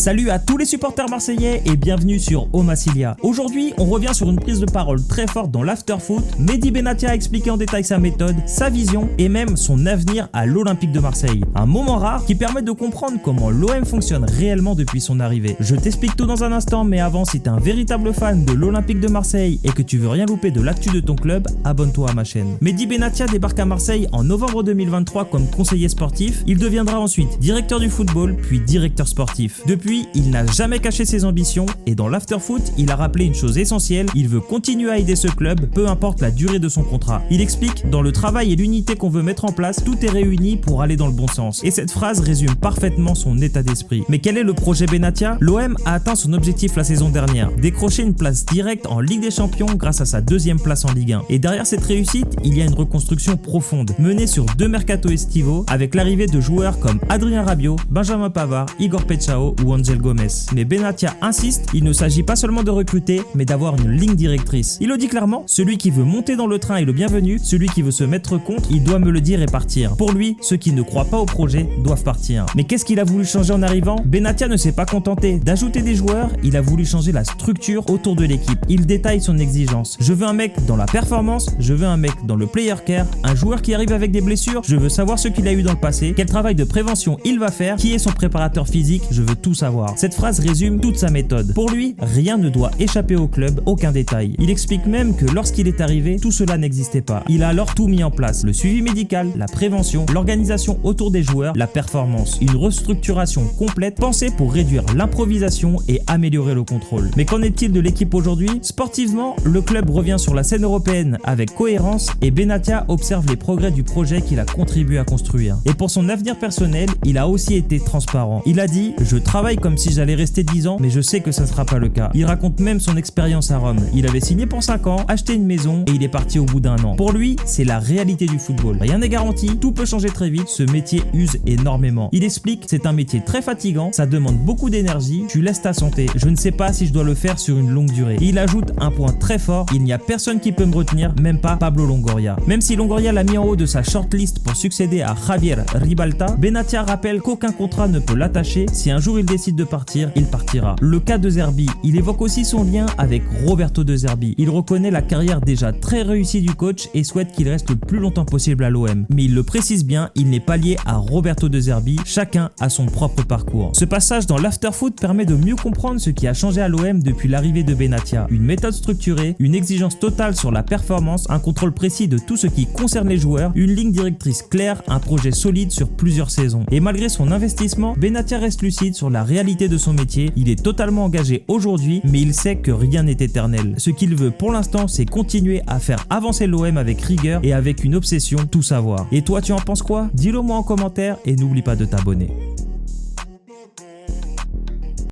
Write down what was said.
Salut à tous les supporters marseillais et bienvenue sur Omassilia. Aujourd'hui, on revient sur une prise de parole très forte dans l'afterfoot. Mehdi Benatia a expliqué en détail sa méthode, sa vision et même son avenir à l'Olympique de Marseille. Un moment rare qui permet de comprendre comment l'OM fonctionne réellement depuis son arrivée. Je t'explique tout dans un instant, mais avant, si t'es un véritable fan de l'Olympique de Marseille et que tu veux rien louper de l'actu de ton club, abonne-toi à ma chaîne. Mehdi Benatia débarque à Marseille en novembre 2023 comme conseiller sportif. Il deviendra ensuite directeur du football, puis directeur sportif. Depuis, il n'a jamais caché ses ambitions et dans l'afterfoot, il a rappelé une chose essentielle, il veut continuer à aider ce club, peu importe la durée de son contrat. Il explique, dans le travail et l'unité qu'on veut mettre en place, tout est réuni pour aller dans le bon sens. Et cette phrase résume parfaitement son état d'esprit. Mais quel est le projet Benatia? L'OM a atteint son objectif la saison dernière, décrocher une place directe en Ligue des Champions grâce à sa deuxième place en Ligue 1. Et derrière cette réussite, il y a une reconstruction profonde, menée sur 2 mercatos estivaux, avec l'arrivée de joueurs comme Adrien Rabiot, Benjamin Pavard, Igor Pechao ou Angel Gomez. Mais Benatia insiste, il ne s'agit pas seulement de recruter, mais d'avoir une ligne directrice. Il le dit clairement, celui qui veut monter dans le train est le bienvenu, celui qui veut se mettre contre, il doit me le dire et partir. Pour lui, ceux qui ne croient pas au projet doivent partir. Mais qu'est-ce qu'il a voulu changer en arrivant? Benatia ne s'est pas contenté d'ajouter des joueurs, il a voulu changer la structure autour de l'équipe. Il détaille son exigence. Je veux un mec dans la performance, je veux un mec dans le player care, un joueur qui arrive avec des blessures, je veux savoir ce qu'il a eu dans le passé, quel travail de prévention il va faire, qui est son préparateur physique, je veux tout savoir. Cette phrase résume toute sa méthode. Pour lui, rien ne doit échapper au club, aucun détail. Il explique même que lorsqu'il est arrivé, tout cela n'existait pas. Il a alors tout mis en place, le suivi médical, la prévention, l'organisation autour des joueurs, la performance, une restructuration complète pensée pour réduire l'improvisation et améliorer le contrôle. Mais qu'en est-il de l'équipe aujourd'hui? Sportivement, le club revient sur la scène européenne avec cohérence et Benatia observe les progrès du projet qu'il a contribué à construire. Et pour son avenir personnel, il a aussi été transparent. Il a dit « Je travaille comme si j'allais rester 10 ans, mais je sais que ça ne sera pas le cas. » Il raconte même son expérience à Rome. Il avait signé pour 5 ans, acheté une maison et il est parti au bout d'1 an. Pour lui, c'est la réalité du football. Rien n'est garanti, tout peut changer très vite, ce métier use énormément. Il explique, c'est un métier très fatigant, ça demande beaucoup d'énergie, tu laisses ta santé. Je ne sais pas si je dois le faire sur une longue durée. Et il ajoute un point très fort, il n'y a personne qui peut me retenir, même pas Pablo Longoria. Même si Longoria l'a mis en haut de sa shortlist pour succéder à Javier Ribalta, Benatia rappelle qu'aucun contrat ne peut l'attacher, si un jour il décide de partir, il partira. Le cas de Zerbi, il évoque aussi son lien avec Roberto De Zerbi. Il reconnaît la carrière déjà très réussie du coach et souhaite qu'il reste le plus longtemps possible à l'OM. Mais il le précise bien, il n'est pas lié à Roberto De Zerbi, chacun a son propre parcours. Ce passage dans l'afterfoot permet de mieux comprendre ce qui a changé à l'OM depuis l'arrivée de Benatia. Une méthode structurée, une exigence totale sur la performance, un contrôle précis de tout ce qui concerne les joueurs, une ligne directrice claire, un projet solide sur plusieurs saisons. Et malgré son investissement, Benatia reste lucide sur la réalité de son métier. Il est totalement engagé aujourd'hui, mais il sait que rien n'est éternel. Ce qu'il veut pour l'instant, c'est continuer à faire avancer l'OM avec rigueur et avec une obsession, tout savoir. Et toi, tu en penses quoi? Dis-le moi en commentaire et n'oublie pas de t'abonner.